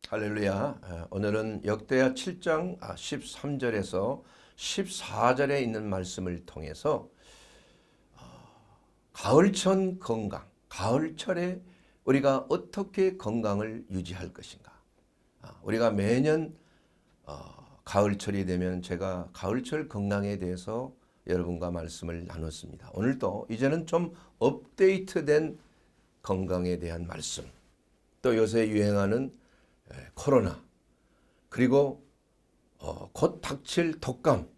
할렐루야. 오늘은 역대하 7장 13절에서 14절에 있는 말씀을 통해서 가을철 건강, 가을철에 우리가 어떻게 건강을 유지할 것인가. 우리가 매년 가을철이 되면 제가 가을철 건강에 대해서 여러분과 말씀을 나눴습니다. 오늘도 이제는 좀 업데이트된 건강에 대한 말씀, 또 요새 유행하는 코로나, 그리고 곧 닥칠 독감,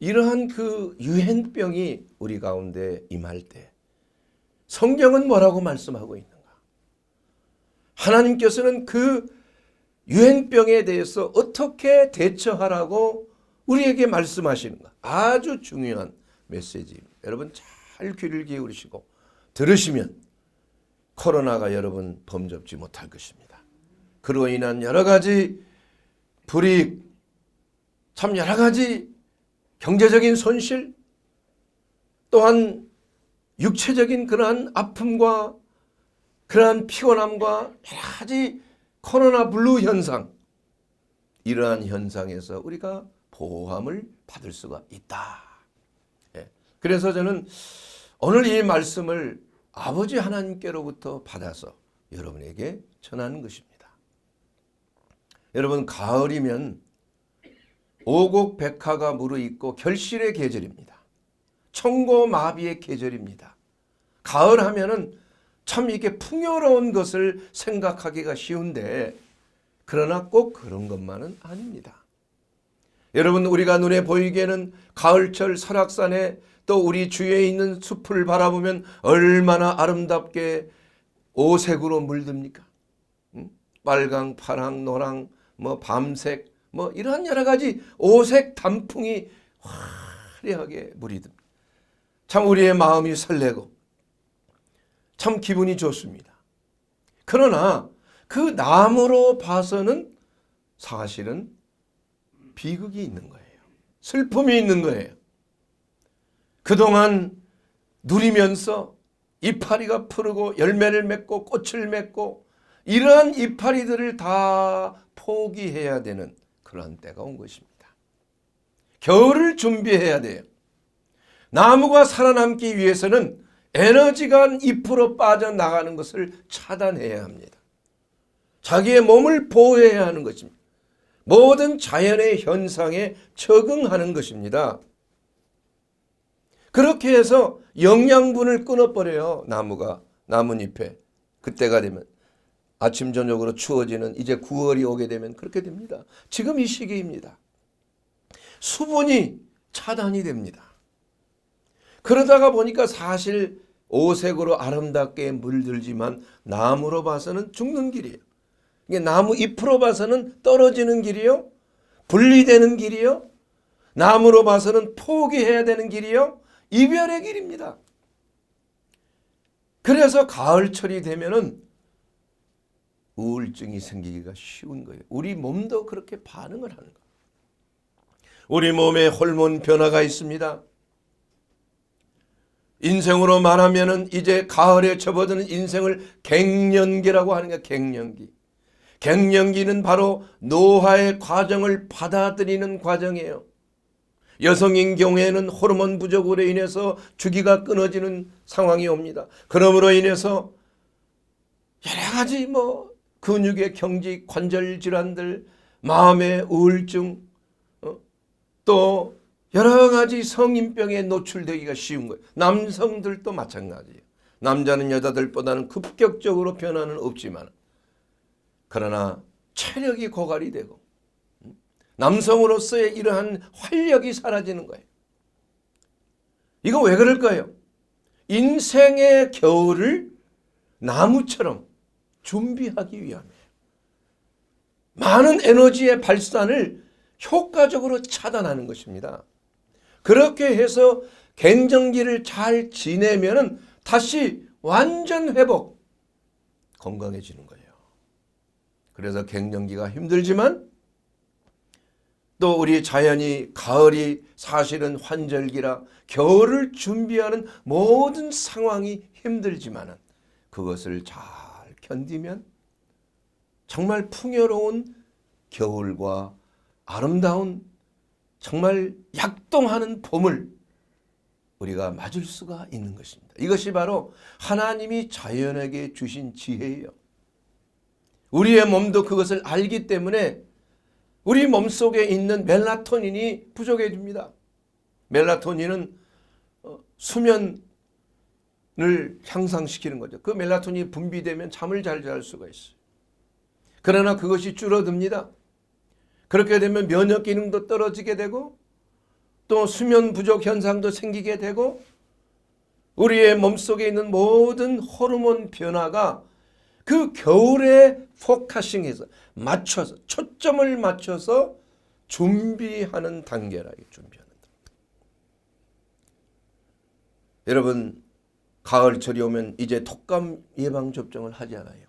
이러한 그 유행병이 우리 가운데 임할 때 성경은 뭐라고 말씀하고 있는가? 하나님께서는 그 유행병에 대해서 어떻게 대처하라고 우리에게 말씀하시는가? 아주 중요한 메시지입니다. 여러분 잘 귀를 기울이시고 들으시면 코로나가 여러분 범접지 못할 것입니다. 그로 인한 여러 가지 불이익, 참 여러 가지 경제적인 손실, 또한 육체적인 그러한 아픔과 그러한 피곤함과 여러 가지 코로나 블루 현상, 이러한 현상에서 우리가 보호함을 받을 수가 있다. 그래서 저는 오늘 이 말씀을 아버지 하나님께로부터 받아서 여러분에게 전하는 것입니다. 여러분, 가을이면 오곡백화가 무르익고 결실의 계절입니다. 청고마비의 계절입니다. 가을 하면은 참 이게 풍요로운 것을 생각하기가 쉬운데, 그러나 꼭 그런 것만은 아닙니다. 여러분, 우리가 눈에 보이기에는 가을철 설악산에 또 우리 주위에 있는 숲을 바라보면 얼마나 아름답게 오색으로 물듭니까? 빨강, 파랑, 노랑, 밤색, 이러한 여러 가지 오색 단풍이 화려하게 무리듭니다. 참 우리의 마음이 설레고 참 기분이 좋습니다. 그러나 그 나무로 봐서는 사실은 비극이 있는 거예요. 슬픔이 있는 거예요. 그동안 누리면서 이파리가 푸르고 열매를 맺고 꽃을 맺고 이러한 이파리들을 다 포기해야 되는 그런 때가 온 것입니다. 겨울을 준비해야 돼요. 나무가 살아남기 위해서는 에너지가 잎으로 빠져나가는 것을 차단해야 합니다. 자기의 몸을 보호해야 하는 것입니다. 모든 자연의 현상에 적응하는 것입니다. 그렇게 해서 영양분을 끊어버려요. 나무가, 나뭇잎에. 그때가 되면 아침 저녁으로 추워지는 이제 9월이 오게 되면 그렇게 됩니다. 지금 이 시기입니다. 수분이 차단이 됩니다. 그러다가 보니까 사실 오색으로 아름답게 물들지만 나무로 봐서는 죽는 길이에요. 이게 나무 잎으로 봐서는 떨어지는 길이요, 분리되는 길이요, 나무로 봐서는 포기해야 되는 길이요, 이별의 길입니다. 그래서 가을철이 되면은 우울증이 생기기가 쉬운 거예요. 우리 몸도 그렇게 반응을 하는 거예요. 우리 몸에 호르몬 변화가 있습니다. 인생으로 말하면은 이제 가을에 접어드는 인생을 갱년기라고 하는 거예요. 갱년기. 갱년기는 바로 노화의 과정을 받아들이는 과정이에요. 여성인 경우에는 호르몬 부족으로 인해서 주기가 끊어지는 상황이 옵니다. 그러므로 인해서 여러 가지 근육의 경직, 관절 질환들, 마음의 우울증, 또 여러 가지 성인병에 노출되기가 쉬운 거예요. 남성들도 마찬가지예요. 남자는 여자들보다는 급격적으로 변화는 없지만, 그러나 체력이 고갈이 되고 남성으로서의 이러한 활력이 사라지는 거예요. 이거 왜 그럴까요? 인생의 겨울을 나무처럼 준비하기 위함이에요. 많은 에너지의 발산을 효과적으로 차단하는 것입니다. 그렇게 해서 갱년기를 잘 지내면 다시 완전 회복, 건강해지는 거예요. 그래서 갱년기가 힘들지만 또 우리 자연이 가을이 사실은 환절기라 겨울을 준비하는 모든 상황이 힘들지만 그것을 잘 견디면 정말 풍요로운 겨울과 아름다운 정말 약동하는 봄을 우리가 맞을 수가 있는 것입니다. 이것이 바로 하나님이 자연에게 주신 지혜예요. 우리의 몸도 그것을 알기 때문에 우리 몸속에 있는 멜라토닌이 부족해집니다. 멜라토닌은 수면을 향상시키는 거죠. 그 멜라토닌이 분비되면 잠을 잘 잘 수가 있어요. 그러나 그것이 줄어듭니다. 그렇게 되면 면역 기능도 떨어지게 되고 또 수면 부족 현상도 생기게 되고 우리의 몸속에 있는 모든 호르몬 변화가 그 겨울에 포커싱해서 맞춰서 초점을 맞춰서 준비하는 단계라. 준비하는 단계. 여러분, 가을철이 오면 이제 독감 예방 접종을 하지 않아요?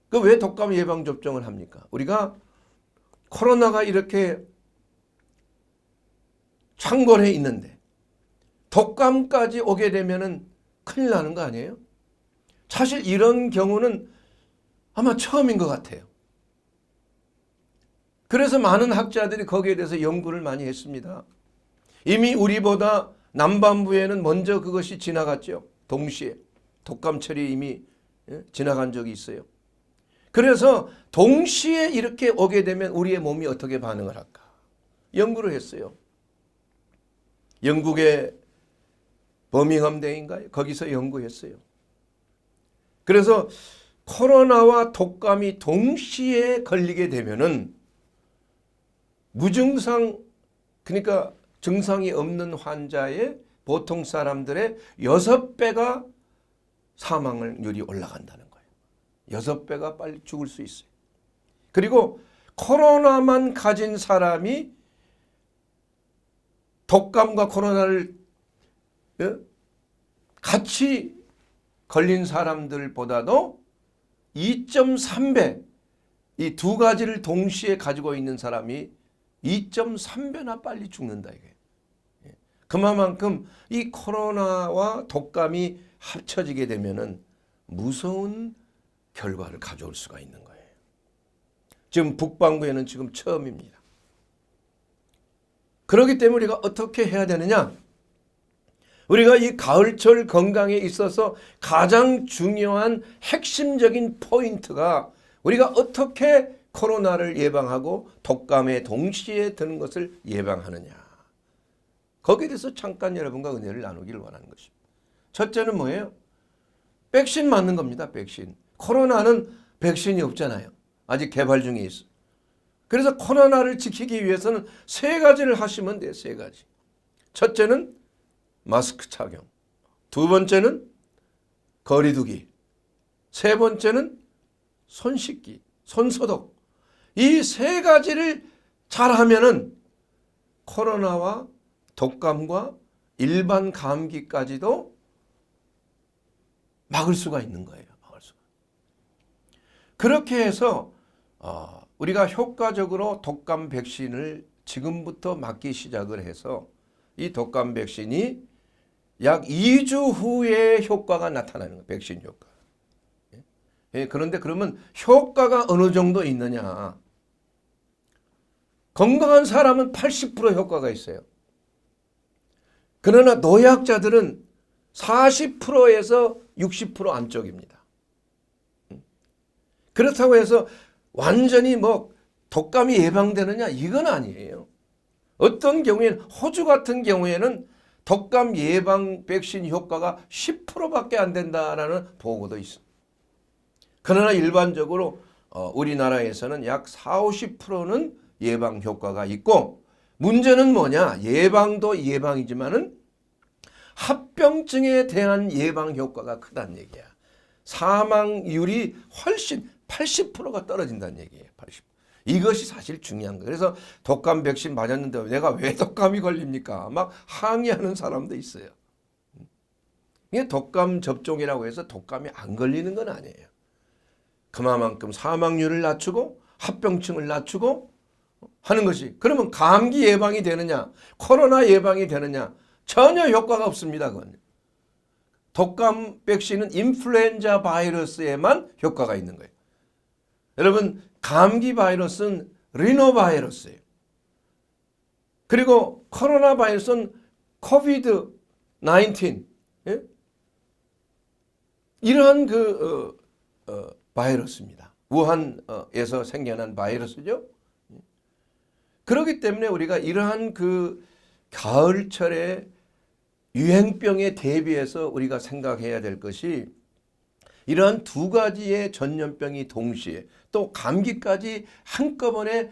그 왜 독감 예방 접종을 합니까? 우리가 코로나가 이렇게 창궐해 있는데 독감까지 오게 되면은 큰일 나는 거 아니에요? 사실 이런 경우는 아마 처음인 것 같아요. 그래서 많은 학자들이 거기에 대해서 연구를 많이 했습니다. 이미 우리보다 남반부에는 먼저 그것이 지나갔죠. 동시에 독감철이 이미 지나간 적이 있어요. 그래서 동시에 이렇게 오게 되면 우리의 몸이 어떻게 반응을 할까? 연구를 했어요. 영국의 버밍엄 대인가요? 거기서 연구했어요. 그래서 코로나와 독감이 동시에 걸리게 되면은 무증상, 그러니까 증상이 없는 환자의 보통 사람들의 6배가 사망률이 올라간다는 거예요. 6배가 빨리 죽을 수 있어요. 그리고 코로나만 가진 사람이 독감과 코로나를 같이 걸린 사람들보다도 2.3배, 이 두 가지를 동시에 가지고 있는 사람이 2.3배나 빨리 죽는다 이게. 그만큼 이 코로나와 독감이 합쳐지게 되면은 무서운 결과를 가져올 수가 있는 거예요. 지금 북반구에는 지금 처음입니다. 그렇기 때문에 우리가 어떻게 해야 되느냐? 우리가 이 가을철 건강에 있어서 가장 중요한 핵심적인 포인트가 우리가 어떻게 코로나를 예방하고 독감에 동시에 드는 것을 예방하느냐. 거기에 대해서 잠깐 여러분과 은혜를 나누기를 원하는 것입니다. 첫째는 뭐예요? 백신 맞는 겁니다. 백신. 코로나는 백신이 없잖아요. 아직 개발 중에 있어요. 그래서 코로나를 지키기 위해서는 3가지를 하시면 돼요. 3가지. 첫째는 마스크 착용. 2번째는 거리 두기. 3번째는 손 씻기, 손 소독. 이 3가지를 잘하면은 코로나와 독감과 일반 감기까지도 막을 수가 있는 거예요. 막을 수가. 그렇게 해서 우리가 효과적으로 독감 백신을 지금부터 맞기 시작을 해서 이 독감 백신이 약 2주 후에 효과가 나타나는 거예요. 백신 효과. 그런데 그러면 효과가 어느 정도 있느냐? 건강한 사람은 80% 효과가 있어요. 그러나 노약자들은 40%에서 60% 안쪽입니다. 그렇다고 해서 완전히 뭐 독감이 예방되느냐? 이건 아니에요. 어떤 경우에는 호주 같은 경우에는 독감 예방 백신 효과가 10%밖에 안 된다라는 보고도 있습니다. 그러나 일반적으로 우리나라에서는 약 40~50%는 예방 효과가 있고 문제는 뭐냐? 예방도 예방이지만은 합병증에 대한 예방 효과가 크다는 얘기야. 사망률이 훨씬 80%가 떨어진다는 얘기예요. 80%. 이것이 사실 중요한 거예요. 그래서 독감 백신 맞았는데 내가 왜 독감이 걸립니까? 막 항의하는 사람도 있어요. 이게 독감 접종이라고 해서 독감이 안 걸리는 건 아니에요. 그만큼 사망률을 낮추고 합병증을 낮추고 하는 것이. 그러면 감기 예방이 되느냐? 코로나 예방이 되느냐? 전혀 효과가 없습니다. 그건. 독감 백신은 인플루엔자 바이러스에만 효과가 있는 거예요. 여러분, 감기 바이러스는 리노바이러스예요. 그리고 코로나 바이러스는 코비드 19. 예? 이러한 바이러스입니다. 우한에서 생겨난 바이러스죠. 그렇기 때문에 우리가 이러한 가을철에 유행병에 대비해서 우리가 생각해야 될 것이, 이러한 두 가지의 전염병이 동시에 또 감기까지 한꺼번에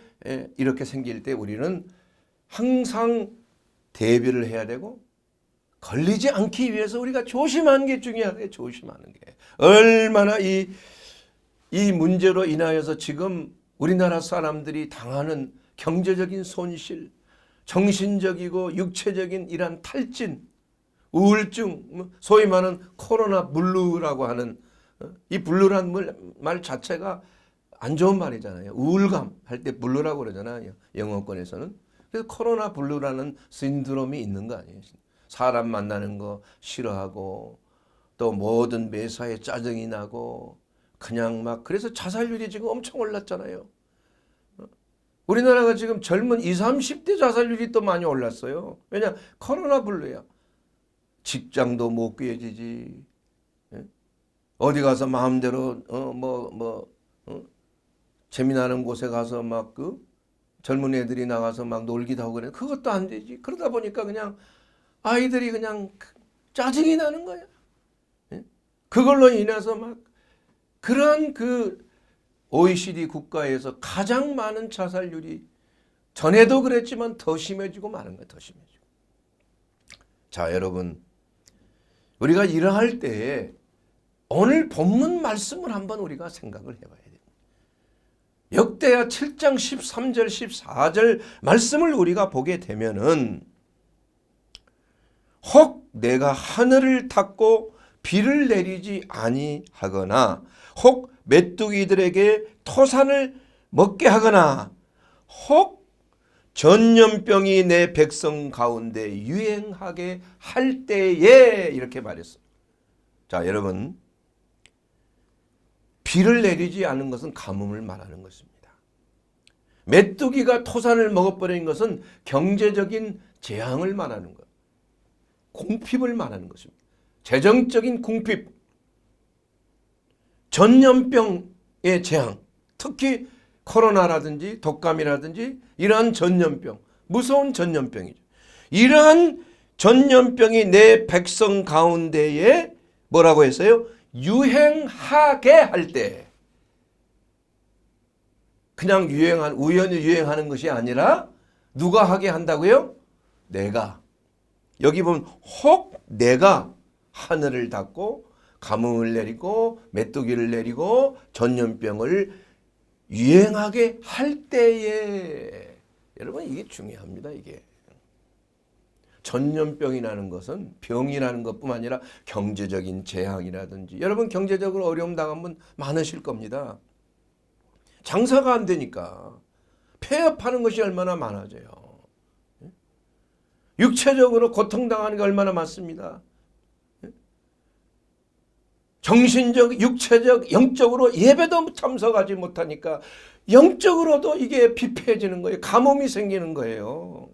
이렇게 생길 때 우리는 항상 대비를 해야 되고, 걸리지 않기 위해서 우리가 조심하는 게 중요하게, 조심하는 게. 얼마나 이 문제로 인하여서 지금 우리나라 사람들이 당하는 경제적인 손실, 정신적이고 육체적인 이러한 탈진, 우울증, 소위 말하는 코로나 블루라고 하는, 이 블루라는 말 자체가 안 좋은 말이잖아요. 우울감 할 때 블루라고 그러잖아요, 영어권에서는. 그래서 코로나 블루라는 신드롬이 있는 거 아니에요. 사람 만나는 거 싫어하고, 또 모든 매사에 짜증이 나고, 그냥 막, 그래서 자살률이 지금 엄청 올랐잖아요. 우리나라가 지금 젊은 20, 30대 자살률이 또 많이 올랐어요. 왜냐? 코로나 블루야. 직장도 못 구해지지. 어디 가서 마음대로 재미나는 곳에 가서 막 젊은 애들이 나가서 막 놀기도 하고 그래. 그것도 안 되지. 그러다 보니까 그냥 아이들이 그냥 짜증이 나는 거야. 그걸로 인해서 막 그런 OECD 국가에서 가장 많은 자살률이, 전에도 그랬지만 더 심해지고 마는 거예요. 더 심해지고. 자, 여러분, 우리가 일할 때에 오늘 본문 말씀을 한번 우리가 생각을 해봐야 돼요. 역대하 7장 13절 14절 말씀을 우리가 보게 되면은, 혹 내가 하늘을 닫고 비를 내리지 아니하거나, 혹 메뚜기들에게 토산을 먹게 하거나, 혹 전염병이 내 백성 가운데 유행하게 할 때에, 이렇게 말했어요. 자, 여러분, 비를 내리지 않은 것은 가뭄을 말하는 것입니다. 메뚜기가 토산을 먹어버리는 것은 경제적인 재앙을 말하는 것, 궁핍을 말하는 것입니다. 재정적인 궁핍, 전염병의 재앙, 특히 코로나라든지 독감이라든지 이러한 전염병, 무서운 전염병이죠. 이러한 전염병이 내 백성 가운데에 뭐라고 했어요? 유행하게 할 때. 그냥 우연히 유행하는 것이 아니라 누가 하게 한다고요? 내가. 여기 보면 혹 내가 하늘을 닫고 가뭄을 내리고 메뚜기를 내리고 전염병을 유행하게 할 때에. 여러분, 이게 중요합니다. 이게 전염병이라는 것은 병이라는 것뿐만 아니라 경제적인 재앙이라든지, 여러분 경제적으로 어려움 당한 분 많으실 겁니다. 장사가 안 되니까 폐업하는 것이 얼마나 많아져요. 육체적으로 고통당하는 게 얼마나 많습니다. 정신적, 육체적, 영적으로 예배도 참석하지 못하니까 영적으로도 이게 피폐해지는 거예요. 가뭄이 생기는 거예요.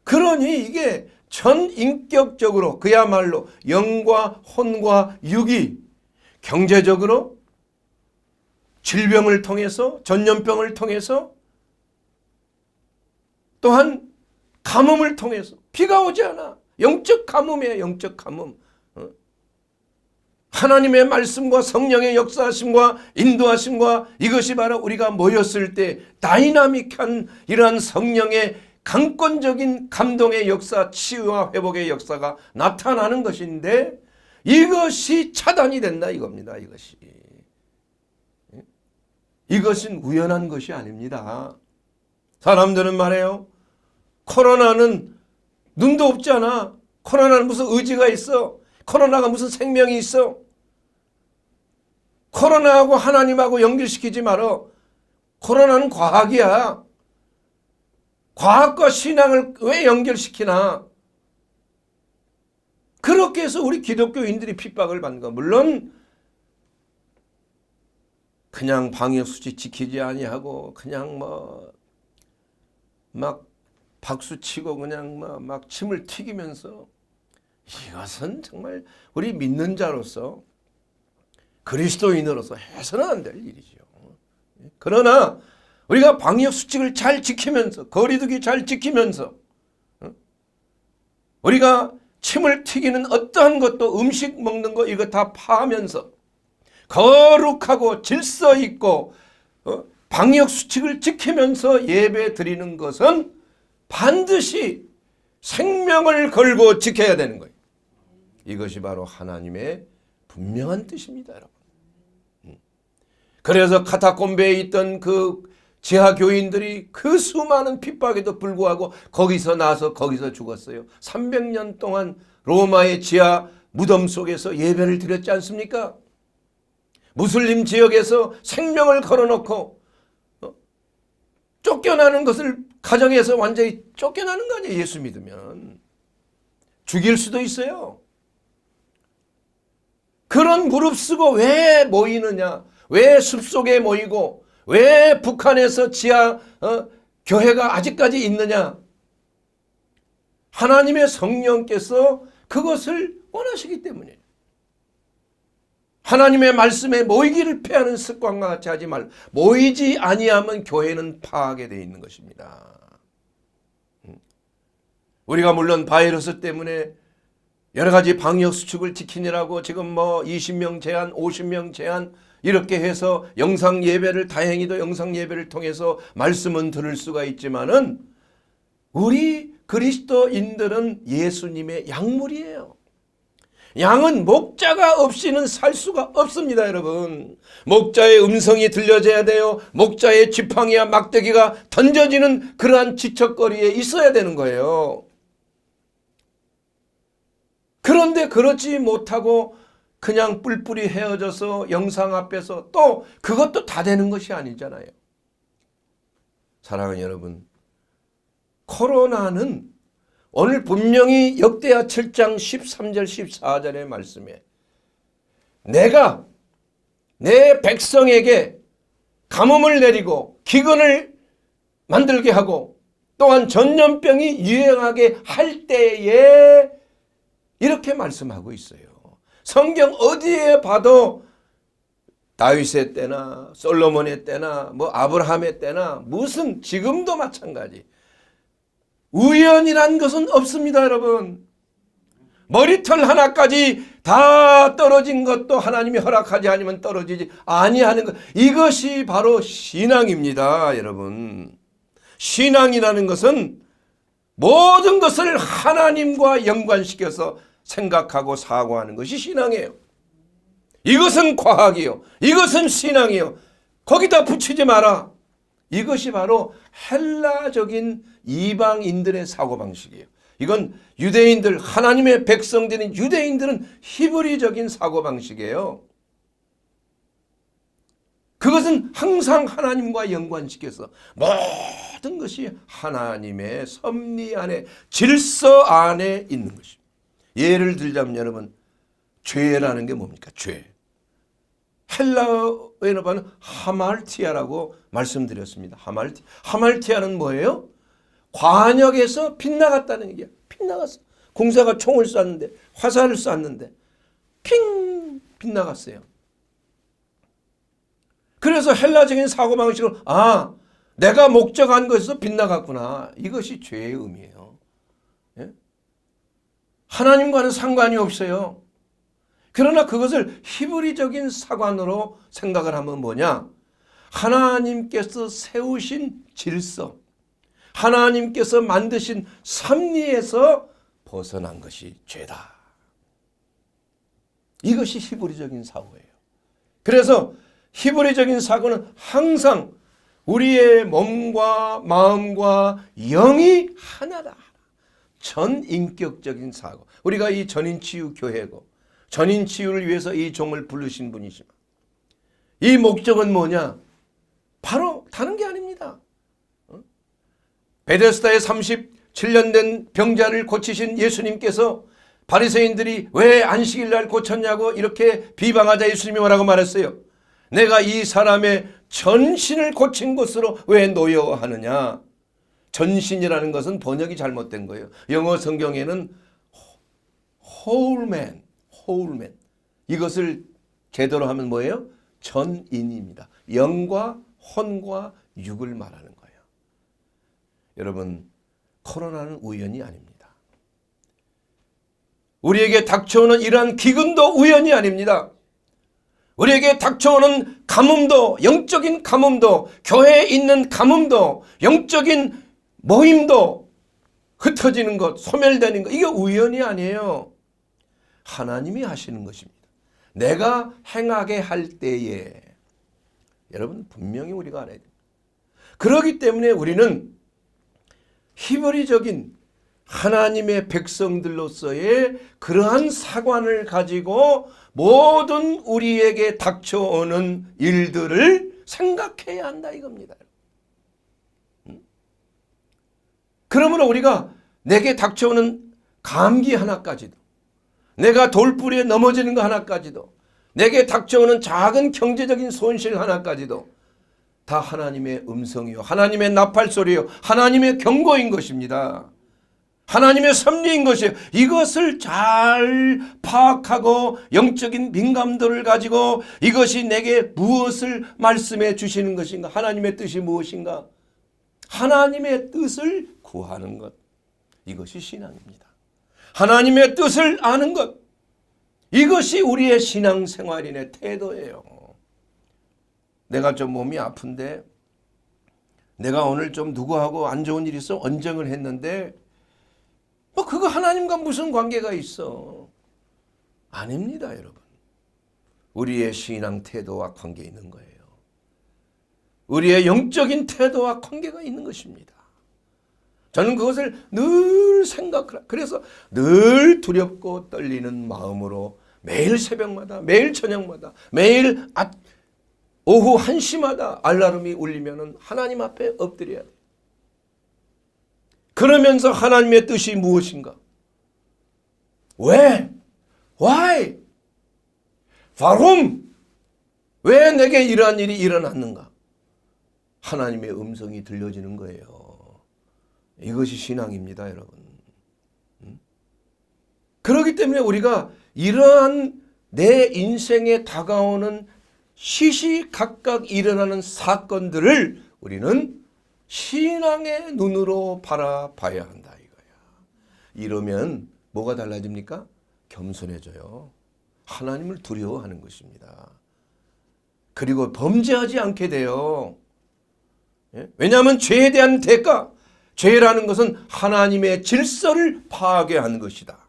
그러니 이게 전인격적으로, 그야말로 영과 혼과 육이 경제적으로, 질병을 통해서, 전염병을 통해서, 또한 가뭄을 통해서, 비가 오지 않아. 영적 가뭄이에요. 영적 가뭄. 하나님의 말씀과 성령의 역사하심과 인도하심과, 이것이 바로 우리가 모였을 때 다이나믹한 이러한 성령의 강권적인 감동의 역사, 치유와 회복의 역사가 나타나는 것인데, 이것이 차단이 된다 이겁니다. 이것은 우연한 것이 아닙니다. 사람들은 말해요. 코로나는 눈도 없잖아. 코로나는 무슨 의지가 있어? 코로나가 무슨 생명이 있어? 코로나하고 하나님하고 연결시키지 말어. 코로나는 과학이야. 과학과 신앙을 왜 연결시키나? 그렇게 해서 우리 기독교인들이 핍박을 받는 거. 물론 그냥 방역수칙 지키지 아니하고 그냥 막 박수치고 그냥 막 침을 튀기면서, 이것은 정말 우리 믿는 자로서 그리스도인으로서 해서는 안 될 일이죠. 그러나 우리가 방역수칙을 잘 지키면서, 거리두기 잘 지키면서, 우리가 침을 튀기는 어떠한 것도, 음식 먹는 거 이거 다 파하면서 거룩하고 질서 있고 방역수칙을 지키면서 예배 드리는 것은 반드시 생명을 걸고 지켜야 되는 거예요. 이것이 바로 하나님의 분명한 뜻입니다, 여러분. 그래서 카타콤베에 있던 그 지하 교인들이 그 수많은 핍박에도 불구하고 거기서 나서 거기서 죽었어요. 300년 동안 로마의 지하 무덤 속에서 예배를 드렸지 않습니까? 무슬림 지역에서 생명을 걸어놓고 쫓겨나는 것을, 가정에서 완전히 쫓겨나는 거 아니에요. 예수 믿으면 죽일 수도 있어요. 그런 무릎 쓰고 왜 모이느냐, 왜 숲속에 모이고 왜 북한에서 지하 교회가 아직까지 있느냐. 하나님의 성령께서 그것을 원하시기 때문이에요. 하나님의 말씀에 모이기를 패하는 습관과 같이 하지 말고, 모이지 아니하면 교회는 파하게 되어 있는 것입니다. 우리가 물론 바이러스 때문에 여러 가지 방역수칙을 지키느라고 지금 20명 제한, 50명 제한 이렇게 해서 영상 예배를, 다행히도 영상 예배를 통해서 말씀은 들을 수가 있지만은, 우리 그리스도인들은 예수님의 약물이에요. 양은 목자가 없이는 살 수가 없습니다, 여러분. 목자의 음성이 들려져야 돼요. 목자의 지팡이와 막대기가 던져지는 그러한 지척거리에 있어야 되는 거예요. 그런데 그렇지 못하고 그냥 뿔뿔이 헤어져서 영상 앞에서, 또 그것도 다 되는 것이 아니잖아요. 사랑하는 여러분, 코로나는 오늘 분명히 역대하 7장 13절 14절의 말씀에, 내가 내 백성에게 가뭄을 내리고 기근을 만들게 하고 또한 전염병이 유행하게 할 때에, 이렇게 말씀하고 있어요. 성경 어디에 봐도 다윗의 때나 솔로몬의 때나 아브라함의 때나, 무슨 지금도 마찬가지, 우연이란 것은 없습니다, 여러분. 머리털 하나까지 다 떨어진 것도 하나님이 허락하지 않으면 떨어지지 아니하는 것, 이것이 바로 신앙입니다, 여러분. 신앙이라는 것은 모든 것을 하나님과 연관시켜서 생각하고 사고하는 것이 신앙이에요. 이것은 과학이요, 이것은 신앙이요, 거기다 붙이지 마라. 이것이 바로 헬라적인 이방인들의 사고방식이에요. 이건 유대인들, 하나님의 백성들인 유대인들은 히브리적인 사고방식이에요. 그것은 항상 하나님과 연관시켜서 모든 것이 하나님의 섭리 안에, 질서 안에 있는 것입니다. 예를 들자면 여러분, 죄라는 게 뭡니까? 죄. 헬라어에는 보면 하말티아라고 말씀드렸습니다. 하말티아는 뭐예요? 관역에서 빗나갔다는 얘기야. 빗나갔어. 공사가 총을 쐈는데, 화살을 쐈는데 핑 빗나갔어요. 그래서 헬라적인 사고방식으로, 내가 목적한 것에서 빗나갔구나, 이것이 죄의 의미예요. 예? 하나님과는 상관이 없어요. 그러나 그것을 히브리적인 사관으로 생각을 하면 뭐냐? 하나님께서 세우신 질서, 하나님께서 만드신 섭리에서 벗어난 것이 죄다. 이것이 히브리적인 사고예요. 그래서 히브리적인 사고는 항상 우리의 몸과 마음과 영이 하나다. 전인격적인 사고. 우리가 이 전인치유 교회고, 전인치유를 위해서 이 종을 부르신 분이지만, 이 목적은 뭐냐? 바로 다른 게 아닙니다. 베데스다에 37년 된 병자를 고치신 예수님께서 바리새인들이 왜 안식일 날 고쳤냐고 이렇게 비방하자 예수님이 뭐라고 말했어요? 내가 이 사람의 전신을 고친 것으로 왜 노여워하느냐. 전신이라는 것은 번역이 잘못된 거예요. 영어 성경에는 whole man. 이것을 제대로 하면 뭐예요? 전인입니다. 영과 혼과 육을 말하는 거예요. 여러분, 코로나는 우연이 아닙니다. 우리에게 닥쳐오는 이러한 기근도 우연이 아닙니다. 우리에게 닥쳐오는 가뭄도, 영적인 가뭄도, 교회에 있는 가뭄도, 영적인 모임도, 흩어지는 것, 소멸되는 것, 이게 우연이 아니에요. 하나님이 하시는 것입니다. 내가 행하게 할 때에, 여러분 분명히 우리가 알아야 됩니다. 그렇기 때문에 우리는 히브리적인 하나님의 백성들로서의 그러한 사관을 가지고 모든 우리에게 닥쳐오는 일들을 생각해야 한다 이겁니다. 그러므로 우리가 내게 닥쳐오는 감기 하나까지도, 내가 돌부리에 넘어지는 거 하나까지도, 내게 닥쳐오는 작은 경제적인 손실 하나까지도 다 하나님의 음성이요, 하나님의 나팔소리요, 하나님의 경고인 것입니다. 하나님의 섭리인 것이에요. 이것을 잘 파악하고 영적인 민감도를 가지고 이것이 내게 무엇을 말씀해 주시는 것인가, 하나님의 뜻이 무엇인가, 하나님의 뜻을 구하는 것, 이것이 신앙입니다. 하나님의 뜻을 아는 것, 이것이 우리의 신앙생활인의 태도예요. 내가 좀 몸이 아픈데, 내가 오늘 좀 누구하고 안 좋은 일이 있어 언쟁을 했는데 뭐 그거 하나님과 무슨 관계가 있어? 아닙니다, 여러분. 우리의 신앙 태도와 관계 있는 거예요. 우리의 영적인 태도와 관계가 있는 것입니다. 저는 그것을 늘 생각하라. 그래서 늘 두렵고 떨리는 마음으로 매일 새벽마다, 매일 저녁마다, 매일 오후 1시마다 알라름이 울리면은 하나님 앞에 엎드려야 돼요. 그러면서 하나님의 뜻이 무엇인가? 왜? Why? Warum? 왜 내게 이러한 일이 일어났는가? 하나님의 음성이 들려지는 거예요. 이것이 신앙입니다, 여러분. 그렇기 때문에 우리가 이러한 내 인생에 다가오는 시시각각 일어나는 사건들을 우리는 신앙의 눈으로 바라봐야 한다 이거야. 이러면 뭐가 달라집니까? 겸손해져요. 하나님을 두려워하는 것입니다. 그리고 범죄하지 않게 돼요. 왜냐하면 죄에 대한 대가, 죄라는 것은 하나님의 질서를 파괴하는 것이다.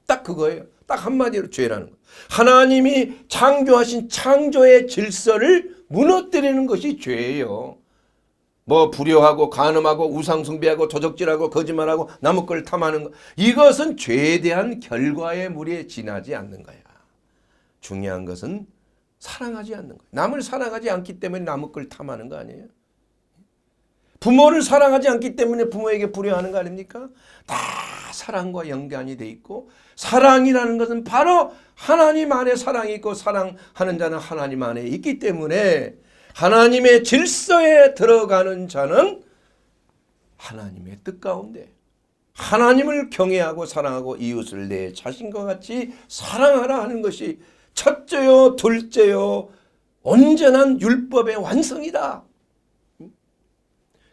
딱 그거예요. 딱 한마디로 죄라는 것. 하나님이 창조하신 창조의 질서를 무너뜨리는 것이 죄예요. 뭐 불효하고 간음하고 우상숭배하고 도적질하고 거짓말하고 남의 걸 탐하는 것, 이것은 죄에 대한 결과의 물에 지나지 않는 거야. 중요한 것은 사랑하지 않는 거야. 남을 사랑하지 않기 때문에 남의 걸 탐하는 거 아니에요? 부모를 사랑하지 않기 때문에 부모에게 불효하는 거 아닙니까? 다 사랑과 연관이 돼 있고, 사랑이라는 것은 바로 하나님 안에 사랑이 있고, 사랑하는 자는 하나님 안에 있기 때문에 하나님의 질서에 들어가는 자는 하나님의 뜻 가운데 하나님을 경외하고 사랑하고 이웃을 내 자신과 같이 사랑하라 하는 것이 첫째요 둘째요 온전한 율법의 완성이다.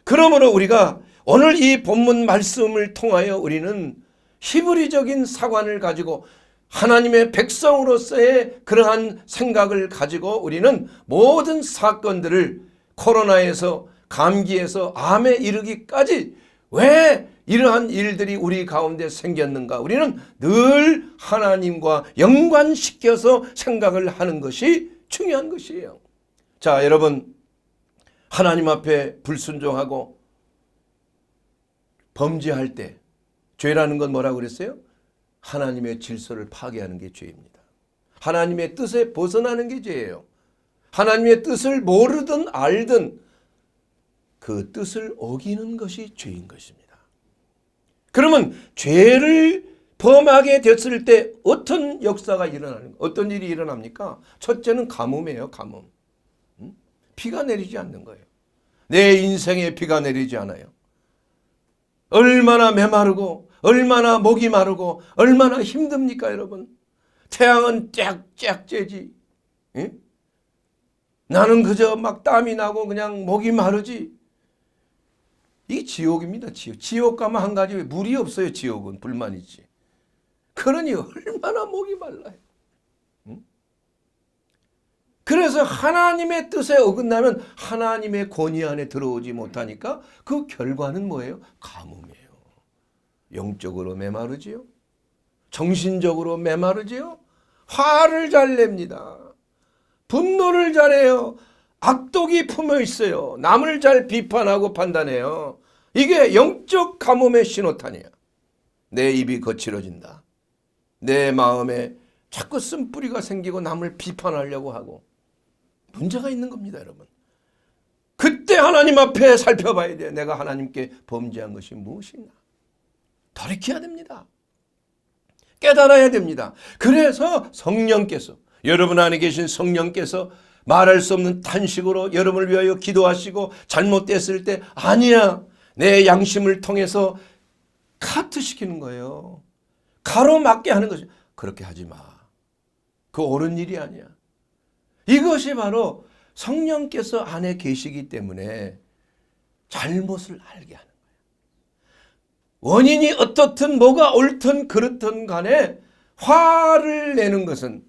그러므로 우리가 오늘 이 본문 말씀을 통하여 우리는 히브리적인 사관을 가지고 하나님의 백성으로서의 그러한 생각을 가지고 우리는 모든 사건들을 코로나에서 감기에서 암에 이르기까지 왜 이러한 일들이 우리 가운데 생겼는가, 우리는 늘 하나님과 연관시켜서 생각을 하는 것이 중요한 것이에요. 자, 여러분, 하나님 앞에 불순종하고 범죄할 때 죄라는 건 뭐라고 그랬어요? 하나님의 질서를 파괴하는 게 죄입니다. 하나님의 뜻에 벗어나는 게 죄예요. 하나님의 뜻을 모르든 알든 그 뜻을 어기는 것이 죄인 것입니다. 그러면 죄를 범하게 됐을 때 어떤 역사가 일어나는, 어떤 일이 일어납니까? 첫째는 가뭄이에요, 가뭄. 비가 내리지 않는 거예요. 내 인생에 비가 내리지 않아요. 얼마나 메마르고 얼마나 목이 마르고 얼마나 힘듭니까 여러분. 태양은 쫙쫙 쬐지. 예? 나는 그저 막 땀이 나고 그냥 목이 마르지. 이게 지옥입니다. 지옥 가면 한 가지 물이 없어요. 지옥은 불만이지. 그러니 얼마나 목이 말라요. 응? 그래서 하나님의 뜻에 어긋나면 하나님의 권위 안에 들어오지 못하니까 그 결과는 뭐예요? 가뭄이에요. 영적으로 메마르지요. 정신적으로 메마르지요. 화를 잘 냅니다. 분노를 잘해요. 악독이 품어 있어요. 남을 잘 비판하고 판단해요. 이게 영적 가뭄의 신호탄이야. 내 입이 거칠어진다. 내 마음에 자꾸 쓴뿌리가 생기고 남을 비판하려고 하고 문제가 있는 겁니다, 여러분. 그때 하나님 앞에 살펴봐야 돼요. 내가 하나님께 범죄한 것이 무엇인가. 돌이켜야 됩니다. 깨달아야 됩니다. 그래서 성령께서, 여러분 안에 계신 성령께서 말할 수 없는 탄식으로 여러분을 위하여 기도하시고 잘못됐을 때 아니야, 내 양심을 통해서 카트시키는 거예요. 가로막게 하는 거죠. 그렇게 하지 마. 그 옳은 일이 아니야. 이것이 바로 성령께서 안에 계시기 때문에 잘못을 알게 하는 거예요. 원인이 어떻든 뭐가 옳든 그렇든 간에 화를 내는 것은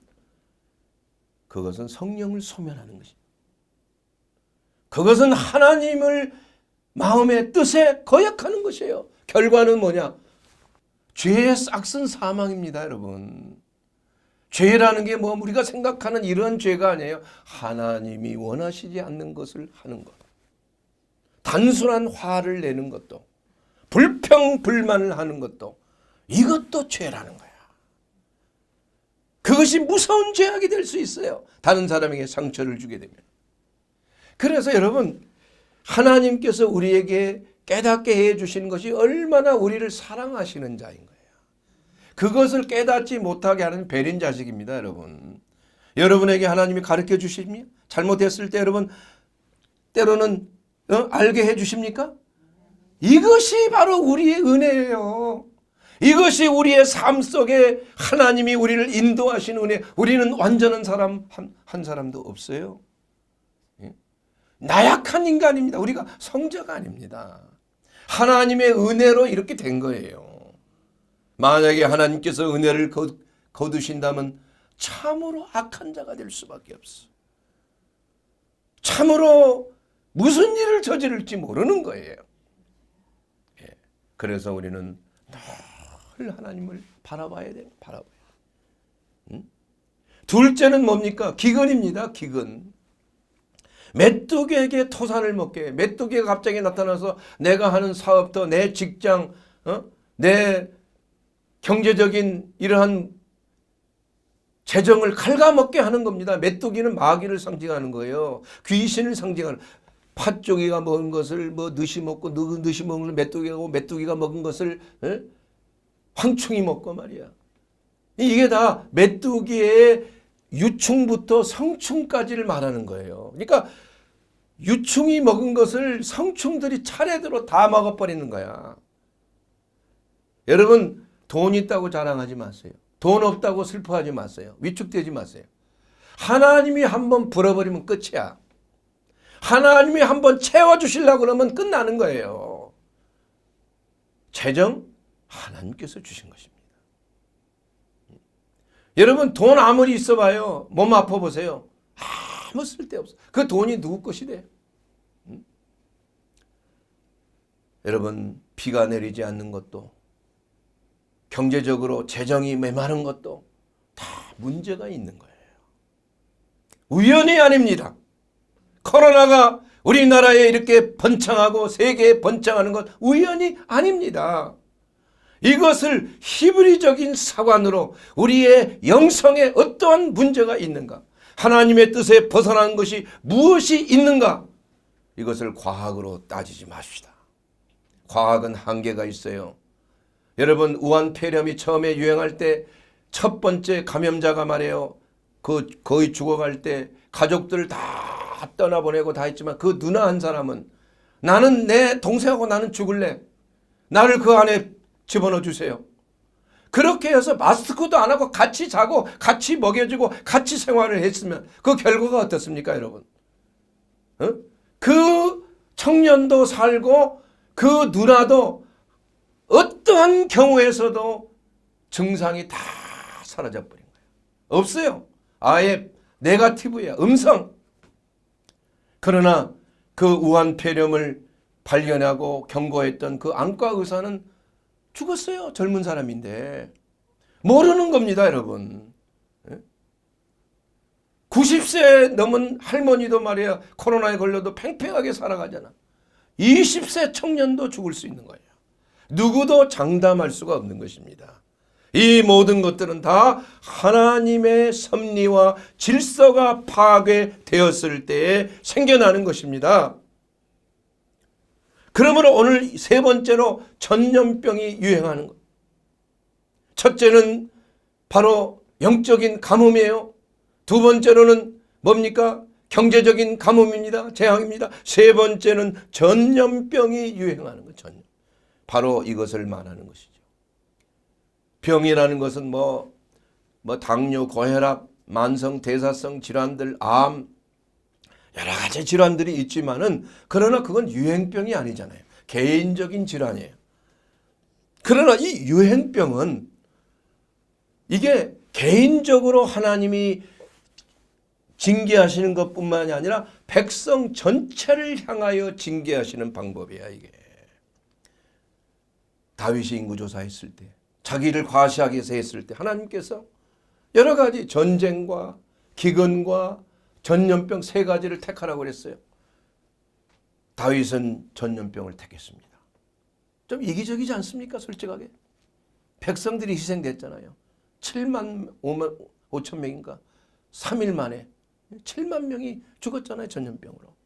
그것은 성령을 소멸하는 것입니다. 그것은 하나님을 마음의 뜻에 거역하는 것이에요. 결과는 뭐냐? 죄의 싹슨 사망입니다, 여러분. 죄라는 게 뭐 우리가 생각하는 이런 죄가 아니에요. 하나님이 원하시지 않는 것을 하는 것. 단순한 화를 내는 것도, 불평불만을 하는 것도, 이것도 죄라는 거야. 그것이 무서운 죄악이 될 수 있어요. 다른 사람에게 상처를 주게 되면. 그래서 여러분, 하나님께서 우리에게 깨닫게 해 주시는 것이 얼마나 우리를 사랑하시는 자인 거예요. 그것을 깨닫지 못하게 하는 베린 자식입니다, 여러분. 여러분에게 하나님이 가르쳐 주십니까? 잘못했을 때 여러분 때로는 알게 해 주십니까? 이것이 바로 우리의 은혜예요. 이것이 우리의 삶 속에 하나님이 우리를 인도하시는 은혜. 우리는 완전한 사람 한 사람도 없어요. 나약한 인간입니다. 우리가 성자가 아닙니다. 하나님의 은혜로 이렇게 된 거예요. 만약에 하나님께서 은혜를 거두신다면 참으로 악한 자가 될 수밖에 없어. 참으로 무슨 일을 저지를지 모르는 거예요. 그래서 우리는 늘 하나님을 바라봐야 돼요. 바라봐야 돼요. 둘째는 뭡니까? 기근입니다. 기근. 메뚜기에게 토산을 먹게 해요. 메뚜기가 갑자기 나타나서 내가 하는 사업도, 내 직장, 내 경제적인 이러한 재정을 갉아먹게 하는 겁니다. 메뚜기는 마귀를 상징하는 거예요. 귀신을 상징하는. 팥종이가 먹은 것을 뭐 느시 먹고, 느시 먹는 메뚜기하고, 메뚜기가 먹은 것을 황충이 먹고 말이야. 이게 다 메뚜기의 유충부터 성충까지를 말하는 거예요. 그러니까 유충이 먹은 것을 성충들이 차례대로 다 먹어버리는 거야. 여러분, 돈 있다고 자랑하지 마세요. 돈 없다고 슬퍼하지 마세요. 위축되지 마세요. 하나님이 한번 불어버리면 끝이야. 하나님이 한번 채워주시려고 그러면 끝나는 거예요. 재정 하나님께서 주신 것입니다. 여러분, 돈 아무리 있어봐요. 몸 아파 보세요. 아무 쓸데없어. 그 돈이 누구 것이 돼? 여러분, 비가 내리지 않는 것도, 경제적으로 재정이 메마른 것도 다 문제가 있는 거예요. 우연이 아닙니다. 코로나가 우리나라에 이렇게 번창하고 세계에 번창하는 것 우연이 아닙니다. 이것을 히브리적인 사관으로 우리의 영성에 어떠한 문제가 있는가, 하나님의 뜻에 벗어난 것이 무엇이 있는가, 이것을 과학으로 따지지 맙시다. 과학은 한계가 있어요. 여러분, 우한 폐렴이 처음에 유행할 때 첫 번째 감염자가 말이에요. 거의 죽어갈 때 가족들 다 다 떠나보내고 다 했지만 그 누나 한 사람은 나는 내 동생하고 나는 죽을래. 나를 그 안에 집어넣어 주세요. 그렇게 해서 마스크도 안 하고 같이 자고 같이 먹여주고 같이 생활을 했으면 그 결과가 어떻습니까, 여러분? 그 청년도 살고 그 누나도 어떠한 경우에서도 증상이 다 사라져 버린 거예요. 없어요. 아예 네거티브야. 음성. 그러나 그 우한폐렴을 발견하고 경고했던 그 안과 의사는 죽었어요. 젊은 사람인데. 모르는 겁니다, 여러분. 90세 넘은 할머니도 말이야, 코로나에 걸려도 팽팽하게 살아가잖아. 20세 청년도 죽을 수 있는 거예요. 누구도 장담할 수가 없는 것입니다. 이 모든 것들은 다 하나님의 섭리와 질서가 파괴되었을 때에 생겨나는 것입니다. 그러므로 오늘 세 번째로 전염병이 유행하는 것. 첫째는 바로 영적인 가뭄이에요. 두 번째로는 뭡니까? 경제적인 가뭄입니다. 재앙입니다. 세 번째는 전염병이 유행하는 것. 전염. 바로 이것을 말하는 것이죠. 병이라는 것은 뭐 당뇨, 고혈압, 만성 대사성 질환들, 암, 여러 가지 질환들이 있지만은 그러나 그건 유행병이 아니잖아요. 개인적인 질환이에요. 그러나 이 유행병은 이게 개인적으로 하나님이 징계하시는 것뿐만이 아니라 백성 전체를 향하여 징계하시는 방법이야, 이게. 다윗이 인구조사했을 때, 자기를 과시하기 위해서 했을 때 하나님께서 여러 가지 전쟁과 기근과 전염병 세 가지를 택하라고 그랬어요. 다윗은 전염병을 택했습니다. 좀 이기적이지 않습니까? 솔직하게. 백성들이 희생됐잖아요. 7만 5천 명인가? 3일 만에 7만 명이 죽었잖아요. 전염병으로.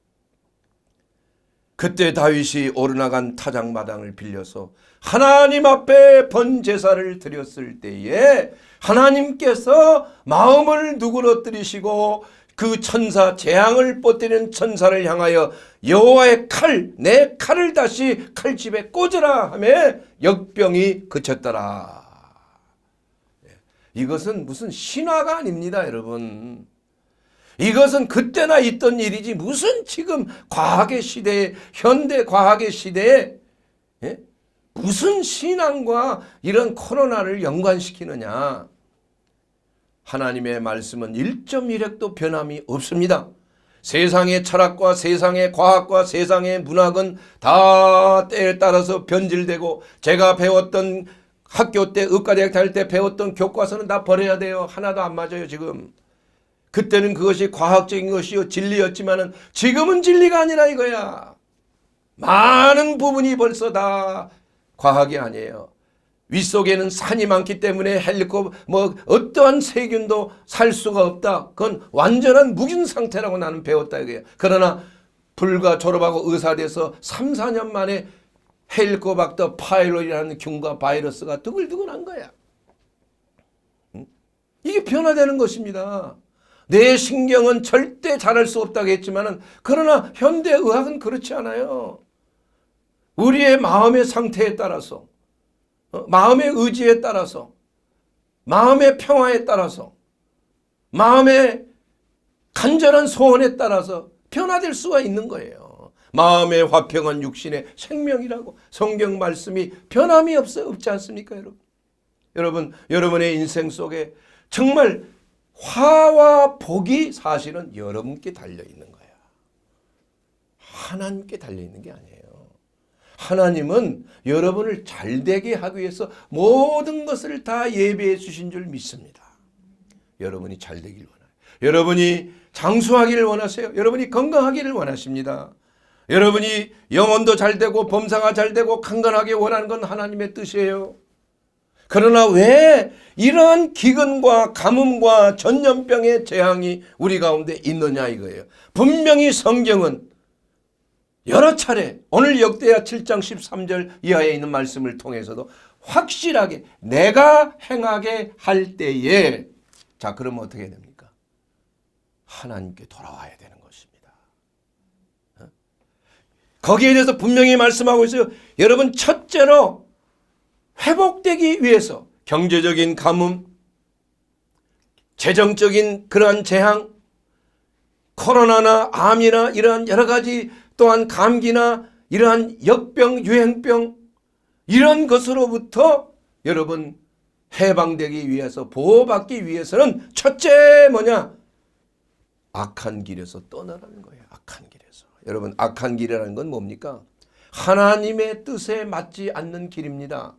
그때 다윗이 오르나간 타작마당을 빌려서 하나님 앞에 번제사를 드렸을 때에 하나님께서 마음을 누그러뜨리시고 그 천사, 재앙을 뻗드리는 천사를 향하여 여호와의 칼, 내 칼을 다시 칼집에 꽂으라 하며 역병이 그쳤더라. 이것은 무슨 신화가 아닙니다, 여러분. 이것은 그때나 있던 일이지 무슨 지금 과학의 시대에, 현대 과학의 시대에 무슨 신앙과 이런 코로나를 연관시키느냐. 하나님의 말씀은 1.1핵도 변함이 없습니다. 세상의 철학과 세상의 과학과 세상의 문학은 다 때에 따라서 변질되고 제가 배웠던 학교 때 의과대학 다닐 때 배웠던 교과서는 다 버려야 돼요. 하나도 안 맞아요, 지금. 그때는 그것이 과학적인 것이요 진리였지만은 지금은 진리가 아니라 이거야. 많은 부분이 벌써 다 과학이 아니에요. 윗속에는 산이 많기 때문에 헬리콥 어떠한 세균도 살 수가 없다. 그건 완전한 묵인 상태라고 나는 배웠다 이거예요. 그러나 불과 졸업하고 의사 돼서 3, 4년 만에 헬리코박터 파일로리라는 균과 바이러스가 두글두글한 거야. 이게 변화되는 것입니다. 내 신경은 절대 잘할 수 없다고 했지만은 그러나 현대의학은 그렇지 않아요. 우리의 마음의 상태에 따라서 마음의 의지에 따라서 마음의 평화에 따라서 마음의 간절한 소원에 따라서 변화될 수가 있는 거예요. 마음의 화평한 육신의 생명이라고 성경 말씀이 변함이 없지 않습니까, 여러분? 여러분의 인생 속에 정말 화와 복이 사실은 여러분께 달려 있는 거야. 하나님께 달려 있는 게 아니에요. 하나님은 여러분을 잘되게 하기 위해서 모든 것을 다 예비해 주신 줄 믿습니다. 여러분이 잘되기를 원해요. 여러분이 장수하기를 원하세요. 여러분이 건강하기를 원하십니다. 여러분이 영혼도 잘되고 범사가 잘되고 강건하게 원하는 건 하나님의 뜻이에요. 그러나 왜 이러한 기근과 가뭄과 전염병의 재앙이 우리 가운데 있느냐 이거예요. 분명히 성경은 여러 차례 오늘 역대하 7장 13절 이하에 있는 말씀을 통해서도 확실하게 내가 행하게 할 때에 자 그러면 어떻게 됩니까? 하나님께 돌아와야 되는 것입니다. 거기에 대해서 분명히 말씀하고 있어요. 여러분, 첫째로 회복되기 위해서 경제적인 가뭄, 재정적인 그러한 재앙, 코로나나 암이나 이러한 여러 가지, 또한 감기나 이러한 역병, 유행병, 이런 것으로부터 여러분 해방되기 위해서, 보호받기 위해서는 첫째 뭐냐? 악한 길에서 떠나라는 거예요. 악한 길에서. 여러분, 악한 길이라는 건 뭡니까? 하나님의 뜻에 맞지 않는 길입니다.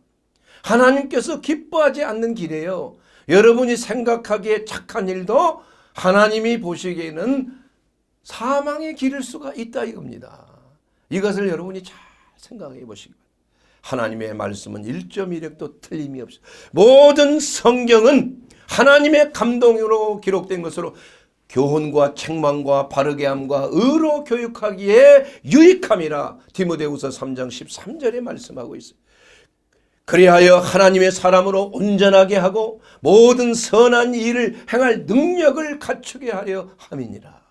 하나님께서 기뻐하지 않는 길이에요. 여러분이 생각하기에 착한 일도 하나님이 보시기에는 사망의 길일 수가 있다 이겁니다. 이것을 여러분이 잘 생각해 보시기 바랍니다. 하나님의 말씀은 1.1획도 틀림이 없어요. 모든 성경은 하나님의 감동으로 기록된 것으로 교훈과 책망과 바르게 함과 의로 교육하기에 유익함이라 디모데후서 3장 13절에 말씀하고 있어요. 그리하여 하나님의 사람으로 온전하게 하고 모든 선한 일을 행할 능력을 갖추게 하려 함이니라.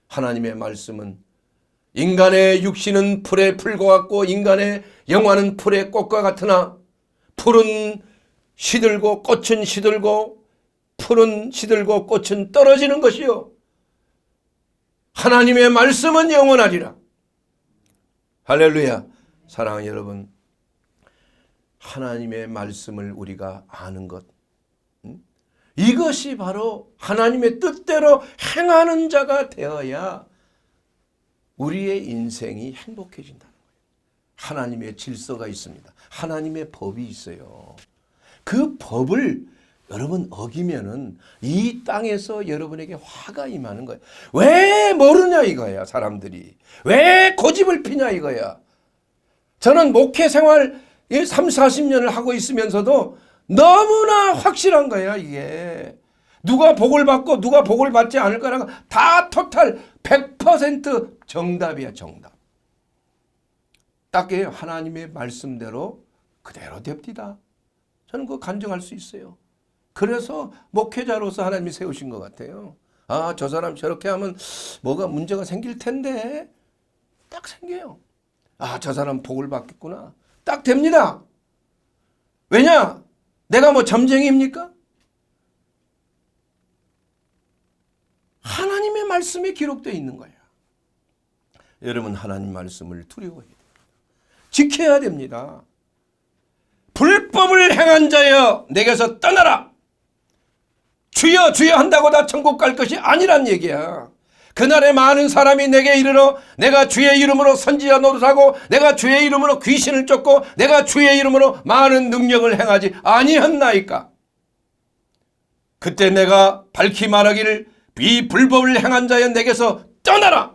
하나님의 말씀은 인간의 육신은 풀의 풀과 같고 인간의 영혼은 풀의 꽃과 같으나 풀은 시들고 꽃은 시들고 풀은 시들고 꽃은 떨어지는 것이요 하나님의 말씀은 영원하리라. 할렐루야. 사랑하는 여러분, 하나님의 말씀을 우리가 아는 것, 이것이 바로 하나님의 뜻대로 행하는 자가 되어야 우리의 인생이 행복해진다는 거예요. 하나님의 질서가 있습니다. 하나님의 법이 있어요. 그 법을 여러분 어기면은 이 땅에서 여러분에게 화가 임하는 거예요. 왜 모르냐 이거야. 사람들이 왜 고집을 피냐 이거야. 저는 목회 생활 30-40년을 하고 있으면서도 너무나 확실한 거야. 이게 누가 복을 받고 누가 복을 받지 않을 거라는 거 다 토탈 100% 정답이야. 정답. 딱 하나님의 말씀대로 그대로 됩니다. 저는 그거 간증할 수 있어요. 그래서 목회자로서 하나님이 세우신 것 같아요. 아, 저 사람 저렇게 하면 뭐가 문제가 생길 텐데 딱 생겨요. 아, 저 사람 복을 받겠구나. 딱 됩니다. 왜냐? 내가 뭐 점쟁이입니까? 하나님의 말씀이 기록되어 있는 거야. 여러분, 하나님 말씀을 두려워해야 됩니다. 지켜야 됩니다. 불법을 행한 자여 내게서 떠나라. 주여 주여 한다고 다 천국 갈 것이 아니란 얘기야. 그날에 많은 사람이 내게 이르러 내가 주의 이름으로 선지자 노릇하고 내가 주의 이름으로 귀신을 쫓고 내가 주의 이름으로 많은 능력을 행하지 아니했나이까. 그때 내가 밝히 말하기를 비불법을 행한 자여 내게서 떠나라.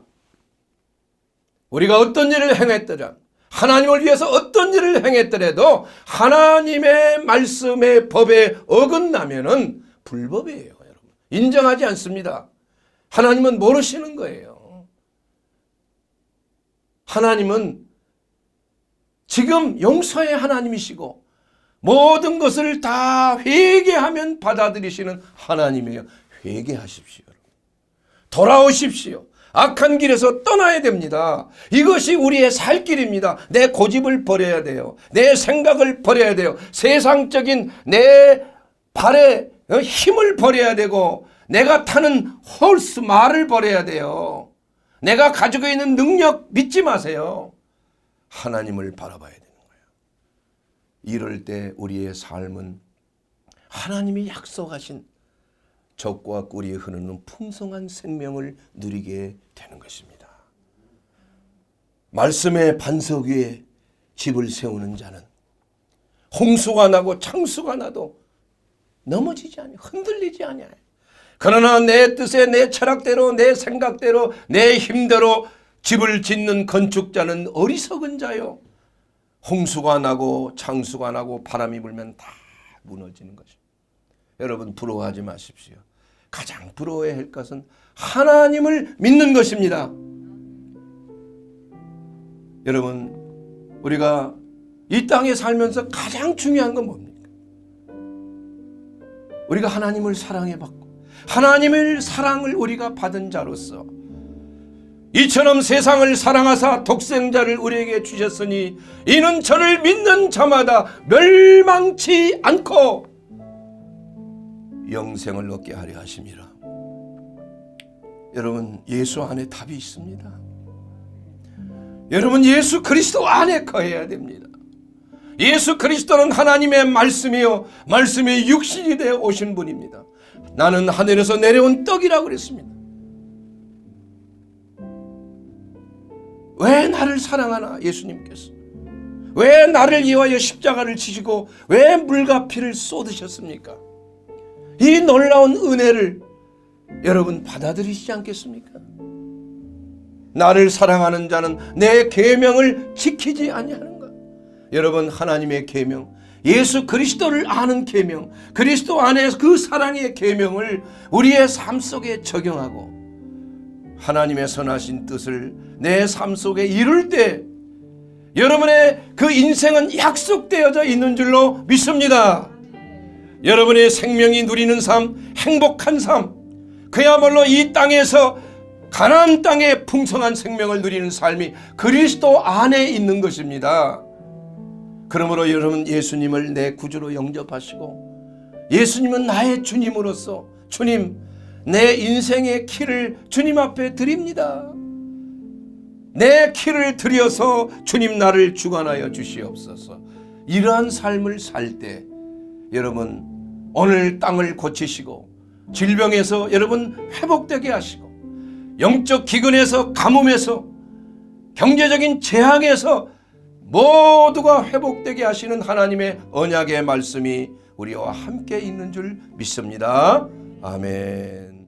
우리가 어떤 일을 행했더라, 하나님을 위해서 어떤 일을 행했더라도 하나님의 말씀의 법에 어긋나면은 불법이에요. 여러분, 인정하지 않습니다. 하나님은 모르시는 거예요. 하나님은 지금 용서의 하나님이시고 모든 것을 다 회개하면 받아들이시는 하나님이에요. 회개하십시오. 돌아오십시오. 악한 길에서 떠나야 됩니다. 이것이 우리의 살 길입니다. 내 고집을 버려야 돼요. 내 생각을 버려야 돼요. 세상적인 내 발에 힘을 버려야 되고 내가 타는 홀스 말을 버려야 돼요. 내가 가지고 있는 능력 믿지 마세요. 하나님을 바라봐야 되는 거예요. 이럴 때 우리의 삶은 하나님이 약속하신 젖과 꿀이 흐르는 풍성한 생명을 누리게 되는 것입니다. 말씀의 반석 위에 집을 세우는 자는 홍수가 나고 창수가 나도 넘어지지 않아요. 흔들리지 않아요. 그러나 내 뜻에 내 철학대로 내 생각대로 내 힘대로 집을 짓는 건축자는 어리석은 자요. 홍수가 나고 창수가 나고 바람이 불면 다 무너지는 것입니다. 여러분, 부러워하지 마십시오. 가장 부러워해야 할 것은 하나님을 믿는 것입니다. 여러분, 우리가 이 땅에 살면서 가장 중요한 건 뭡니까? 우리가 하나님을 사랑해 받고 하나님의 사랑을 우리가 받은 자로서 이처럼 세상을 사랑하사 독생자를 우리에게 주셨으니 이는 저를 믿는 자마다 멸망치 않고 영생을 얻게 하려 하심이라. 여러분, 예수 안에 답이 있습니다. 여러분, 예수 그리스도 안에 거해야 됩니다. 예수 그리스도는 하나님의 말씀이요 말씀이 육신이 되어 오신 분입니다. 나는 하늘에서 내려온 떡이라고 그랬습니다. 왜 나를 사랑하나 예수님께서? 왜 나를 위하여 십자가를 지시고 왜 물과 피를 쏟으셨습니까? 이 놀라운 은혜를 여러분 받아들이시지 않겠습니까? 나를 사랑하는 자는 내 계명을 지키지 아니하는가? 여러분, 하나님의 계명, 예수 그리스도를 아는 계명, 그리스도 안에서 그 사랑의 계명을 우리의 삶 속에 적용하고 하나님의 선하신 뜻을 내 삶 속에 이룰 때 여러분의 그 인생은 약속되어져 있는 줄로 믿습니다. 여러분의 생명이 누리는 삶, 행복한 삶, 그야말로 이 땅에서 가나안 땅의 풍성한 생명을 누리는 삶이 그리스도 안에 있는 것입니다. 그러므로 여러분, 예수님을 내 구주로 영접하시고 예수님은 나의 주님으로서 주님, 내 인생의 키를 주님 앞에 드립니다. 내 키를 드려서 주님 나를 주관하여 주시옵소서. 이러한 삶을 살 때 여러분, 오늘 땅을 고치시고 질병에서 여러분 회복되게 하시고 영적 기근에서 가뭄에서 경제적인 재앙에서 모두가 회복되게 하시는 하나님의 언약의 말씀이 우리와 함께 있는 줄 믿습니다. 아멘.